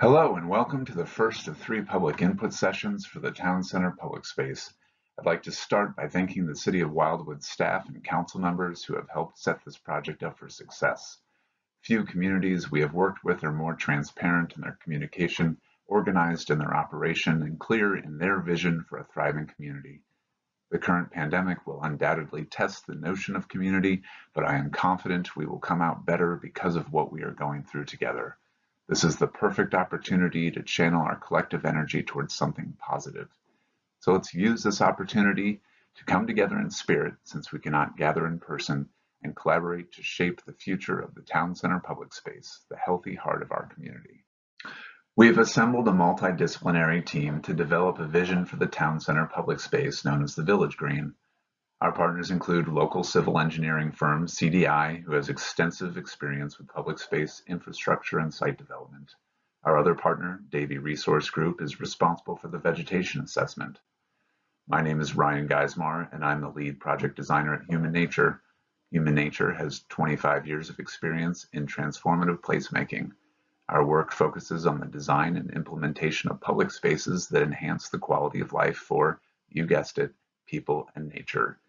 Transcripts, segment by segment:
Hello and welcome to the first of 3 public input sessions for the Town Center Public Space. I'd like to start by thanking the City of Wildwood staff and council members who have helped set this project up for success. Few communities we have worked with are more transparent in their communication, organized in their operation, and clear in their vision for a thriving community. The current pandemic will undoubtedly test the notion of community, but I am confident we will come out better because of what we are going through together. This is the perfect opportunity to channel our collective energy towards something positive. So let's use this opportunity to come together in spirit, since we cannot gather in person, and collaborate to shape the future of the Town Center public space, the healthy heart of our community. We've assembled a multidisciplinary team to develop a vision for the Town Center public space known as the Village Green. Our partners include local civil engineering firm CDI, who has extensive experience with public space infrastructure and site development. Our other partner, Davie Resource Group, is responsible for the vegetation assessment. My name is Ryan Geismar, and I'm the lead project designer at Human Nature. Human Nature has 25 years of experience in transformative placemaking. Our work focuses on the design and implementation of public spaces that enhance the quality of life for, you guessed it, people and nature.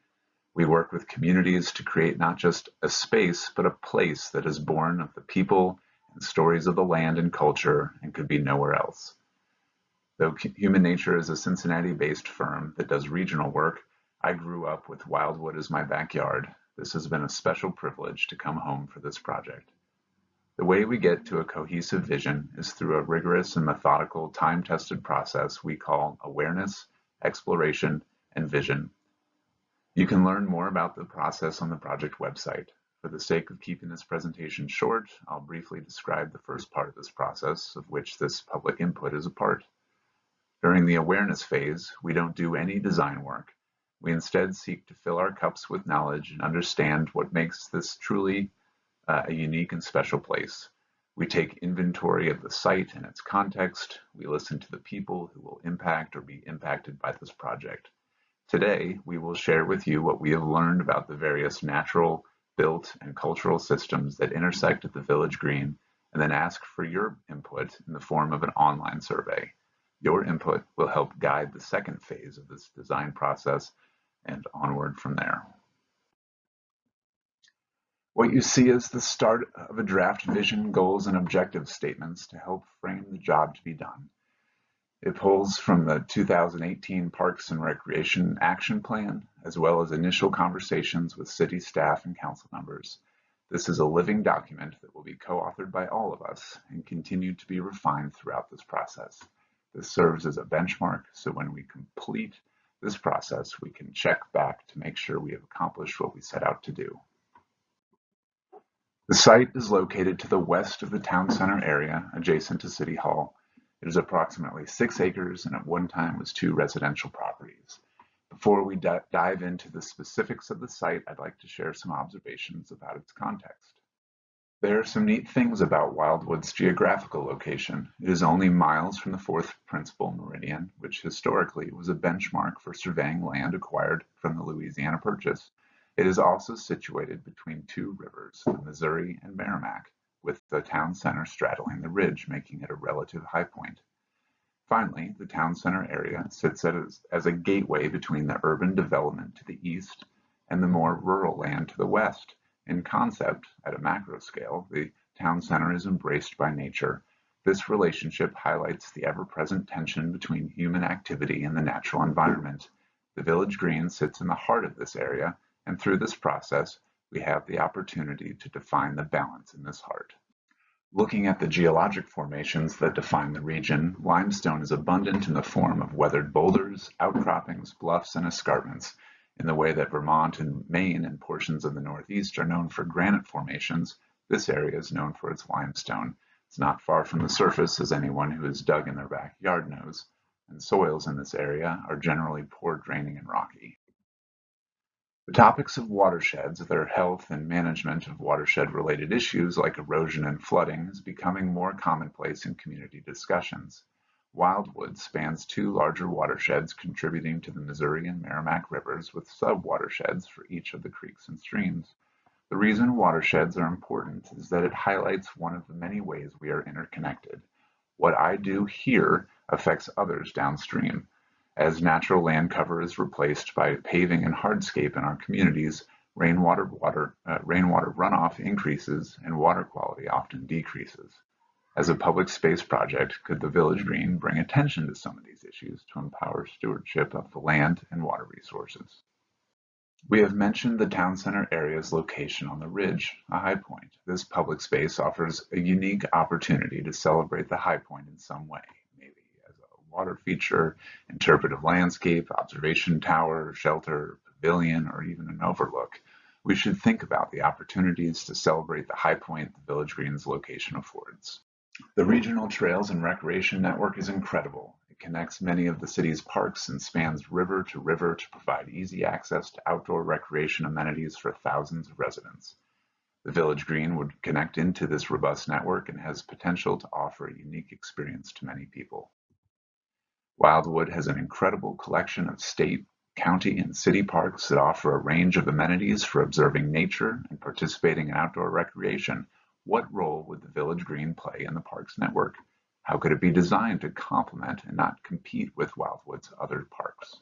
We work with communities to create not just a space, but a place that is born of the people and stories of the land and culture and could be nowhere else. Though Human Nature is a Cincinnati-based firm that does regional work, I grew up with Wildwood as my backyard. This has been a special privilege to come home for this project. The way we get to a cohesive vision is through a rigorous and methodical, time-tested process we call awareness, exploration, and vision. You can learn more about the process on the project website. For the sake of keeping this presentation short, I'll briefly describe the first part of this process, of which this public input is a part. During the awareness phase, we don't do any design work. We instead seek to fill our cups with knowledge and understand what makes this truly a unique and special place. We take inventory of the site and its context. We listen to the people who will impact or be impacted by this project. Today, we will share with you what we have learned about the various natural, built, and cultural systems that intersect at the Village Green, and then ask for your input in the form of an online survey. Your input will help guide the second phase of this design process and onward from there. What you see is the start of a draft vision, goals, and objective statements to help frame the job to be done. It pulls from the 2018 Parks and Recreation Action Plan, as well as initial conversations with city staff and council members. This is a living document that will be co-authored by all of us and continue to be refined throughout this process. This serves as a benchmark, so when we complete this process, we can check back to make sure we have accomplished what we set out to do. The site is located to the west of the town center area, adjacent to City Hall. It is approximately 6 acres and at one time was 2 residential properties. Before we dive into the specifics of the site, I'd like to share some observations about its context. There are some neat things about Wildwood's geographical location. It is only miles from the 4th principal meridian, which historically was a benchmark for surveying land acquired from the Louisiana Purchase. It is also situated between 2 rivers, the Missouri and Merrimack, with the town center straddling the ridge, making it a relative high point. Finally, the town center area sits as a gateway between the urban development to the east and the more rural land to the west. In concept, at a macro scale, the town center is embraced by nature. This relationship highlights the ever-present tension between human activity and the natural environment. The Village Green sits in the heart of this area, and through this process, we have the opportunity to define the balance in this heart. Looking at the geologic formations that define the region, limestone is abundant in the form of weathered boulders, outcroppings, bluffs, and escarpments. In the way that Vermont and Maine and portions of the Northeast are known for granite formations, this area is known for its limestone. It's not far from the surface, as anyone who has dug in their backyard knows, and soils in this area are generally poor draining and rocky. The topics of watersheds, their health and management of watershed-related issues like erosion and flooding is becoming more commonplace in community discussions. Wildwood spans 2 larger watersheds contributing to the Missouri and Merrimack rivers with sub-watersheds for each of the creeks and streams. The reason watersheds are important is that it highlights one of the many ways we are interconnected. What I do here affects others downstream. As natural land cover is replaced by paving and hardscape in our communities, rainwater runoff increases and water quality often decreases. As a public space project, could the Village Green bring attention to some of these issues to empower stewardship of the land and water resources? We have mentioned the town center area's location on the ridge, a high point. This public space offers a unique opportunity to celebrate the high point in some way, maybe as a water feature, interpretive landscape, observation tower, shelter, pavilion, or even an overlook. We should think about the opportunities to celebrate the high point the Village Green's location affords. The Regional Trails and Recreation Network is incredible. It connects many of the city's parks and spans river to provide easy access to outdoor recreation amenities for thousands of residents. The Village Green would connect into this robust network and has potential to offer a unique experience to many people. Wildwood has an incredible collection of state, county, and city parks that offer a range of amenities for observing nature and participating in outdoor recreation. What role would the Village Green play in the parks network? How could it be designed to complement and not compete with Wildwood's other parks?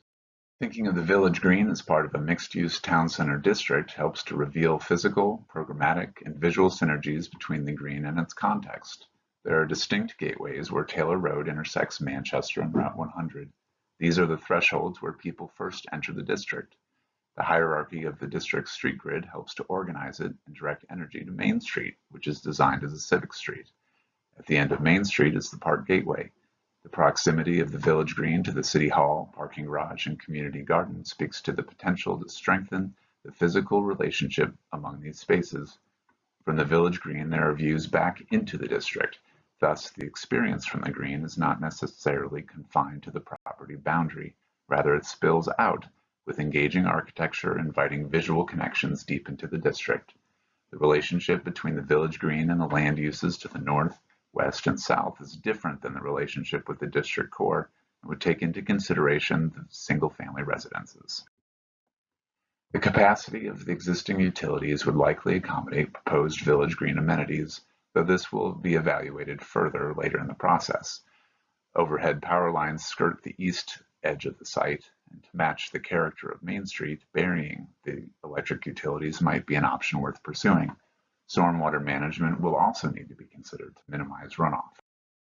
Thinking of the Village Green as part of a mixed-use town center district helps to reveal physical, programmatic, and visual synergies between the green and its context. There are distinct gateways where Taylor Road intersects Manchester and Route 100. These are the thresholds where people first enter the district. The hierarchy of the district's street grid helps to organize it and direct energy to Main Street, which is designed as a civic street. At the end of Main Street is the Park Gateway. The proximity of the Village Green to the City Hall, parking garage, and community garden speaks to the potential to strengthen the physical relationship among these spaces. From the Village Green, there are views back into the district. Thus, the experience from the green is not necessarily confined to the property boundary. Rather, it spills out, with engaging architecture inviting visual connections deep into the district. The relationship between the Village Green and the land uses to the north, west, and south is different than the relationship with the district core and would take into consideration the single-family residences. The capacity of the existing utilities would likely accommodate proposed Village Green amenities, though this will be evaluated further later in the process. Overhead power lines skirt the east edge of the site, and to match the character of Main Street, burying the electric utilities might be an option worth pursuing. Stormwater management will also need to be considered to minimize runoff.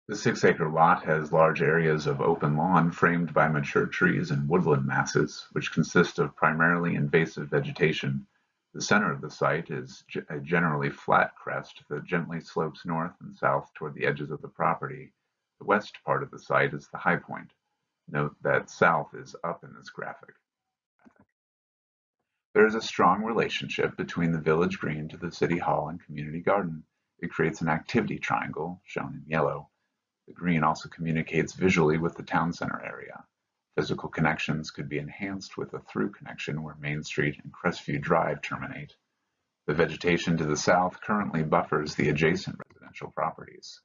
The 6-acre lot has large areas of open lawn framed by mature trees and woodland masses, which consist of primarily invasive vegetation. The center of the site is a generally flat crest that gently slopes north and south toward the edges of the property. The west part of the site is the high point. Note that south is up in this graphic. There is a strong relationship between the Village Green to the City Hall and community garden. It creates an activity triangle, shown in yellow. The green also communicates visually with the town center area. Physical connections could be enhanced with a through connection where Main Street and Crestview Drive terminate. The vegetation to the south currently buffers the adjacent residential properties.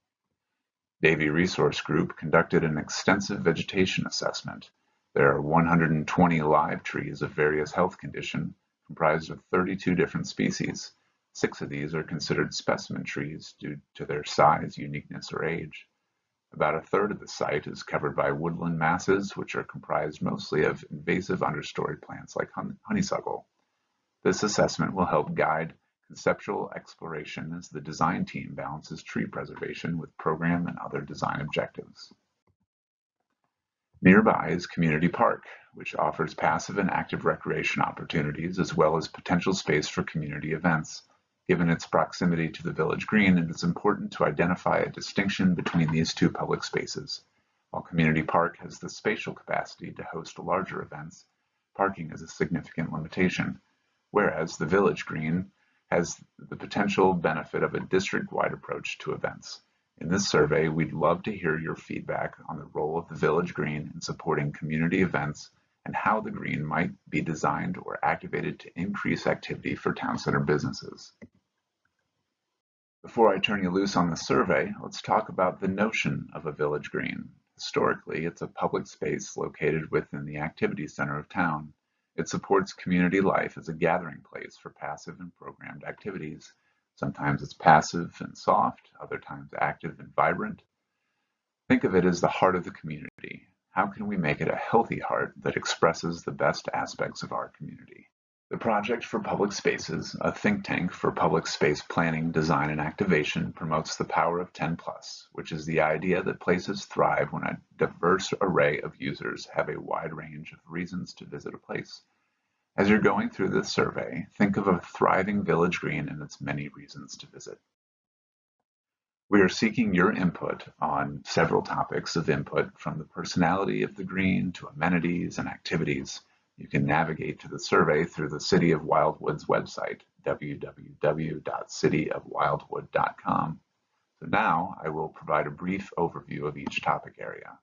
Davie Resource Group conducted an extensive vegetation assessment. There are 120 live trees of various health condition, comprised of 32 different species. 6 of these are considered specimen trees due to their size, uniqueness, or age. About a third of the site is covered by woodland masses, which are comprised mostly of invasive understory plants like honeysuckle. This assessment will help guide conceptual exploration as the design team balances tree preservation with program and other design objectives. Nearby is Community Park, which offers passive and active recreation opportunities as well as potential space for community events. Given its proximity to the Village Green, it is important to identify a distinction between these two public spaces. While Community Park has the spatial capacity to host larger events, parking is a significant limitation, whereas the Village Green has the potential benefit of a district-wide approach to events. In this survey, we'd love to hear your feedback on the role of the Village Green in supporting community events and how the green might be designed or activated to increase activity for town center businesses. Before I turn you loose on the survey, let's talk about the notion of a Village Green. Historically, it's a public space located within the activity center of town. It supports community life as a gathering place for passive and programmed activities. Sometimes it's passive and soft, other times active and vibrant. Think of it as the heart of the community. How can we make it a healthy heart that expresses the best aspects of our community? The Project for Public Spaces, a think tank for public space planning, design, and activation, promotes the power of 10+, which is the idea that places thrive when a diverse array of users have a wide range of reasons to visit a place. As you're going through this survey, think of a thriving village green and its many reasons to visit. We are seeking your input on several topics of input, from the personality of the green to amenities and activities. You can navigate to the survey through the City of Wildwood's website, www.cityofwildwood.com. So now I will provide a brief overview of each topic area.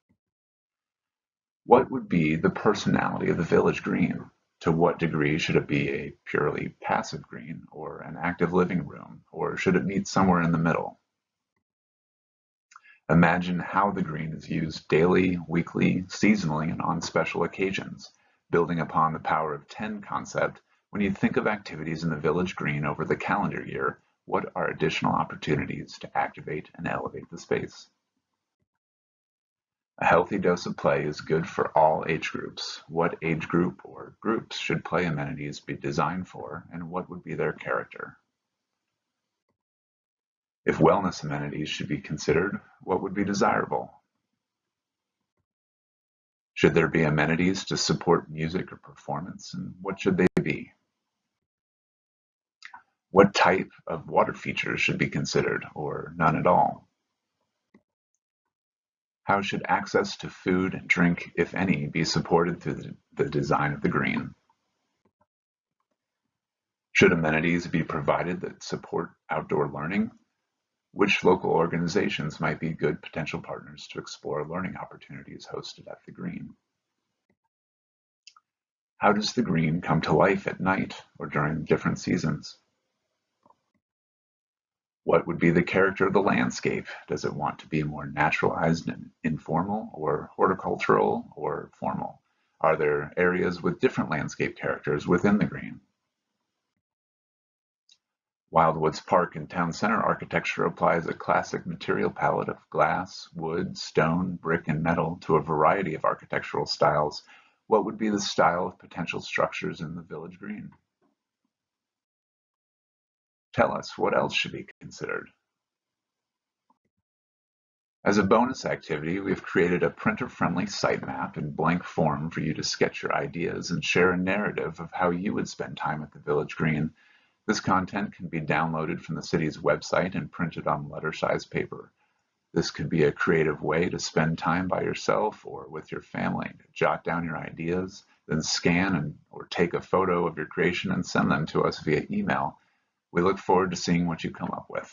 What would be the personality of the village green? To what degree should it be a purely passive green or an active living room, or should it meet somewhere in the middle? Imagine how the green is used daily, weekly, seasonally, and on special occasions. Building upon the power of 10 concept, when you think of activities in the village green over the calendar year, what are additional opportunities to activate and elevate the space? A healthy dose of play is good for all age groups. What age group or groups should play amenities be designed for, and what would be their character? If wellness amenities should be considered, what would be desirable? Should there be amenities to support music or performance, and what should they be? What type of water features should be considered, or none at all? How should access to food and drink, if any, be supported through the design of the green? Should amenities be provided that support outdoor learning? Which local organizations might be good potential partners to explore learning opportunities hosted at the green? How does the green come to life at night or during different seasons? What would be the character of the landscape? Does it want to be more naturalized and informal, or horticultural or formal? Are there areas with different landscape characters within the green? Wildwood's park and town center architecture applies a classic material palette of glass, wood, stone, brick, and metal to a variety of architectural styles. What would be the style of potential structures in the village green? Tell us, what else should be considered? As a bonus activity, we've created a printer-friendly sitemap in blank form for you to sketch your ideas and share a narrative of how you would spend time at the village green. This content can be downloaded from the city's website and printed on letter-size paper. This could be a creative way to spend time by yourself or with your family. Jot down your ideas, then scan or take a photo of your creation and send them to us via email. We look forward to seeing what you come up with.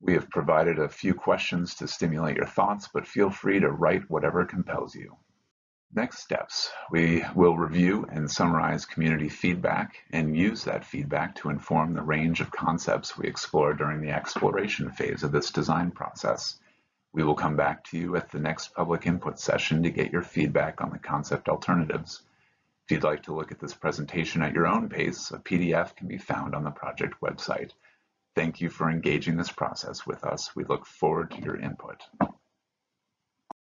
We have provided a few questions to stimulate your thoughts, but feel free to write whatever compels you. Next steps, we will review and summarize community feedback and use that feedback to inform the range of concepts we explore during the exploration phase of this design process. We will come back to you at the next public input session to get your feedback on the concept alternatives. If you'd like to look at this presentation at your own pace, a PDF can be found on the project website. Thank you for engaging this process with us. We look forward to your input.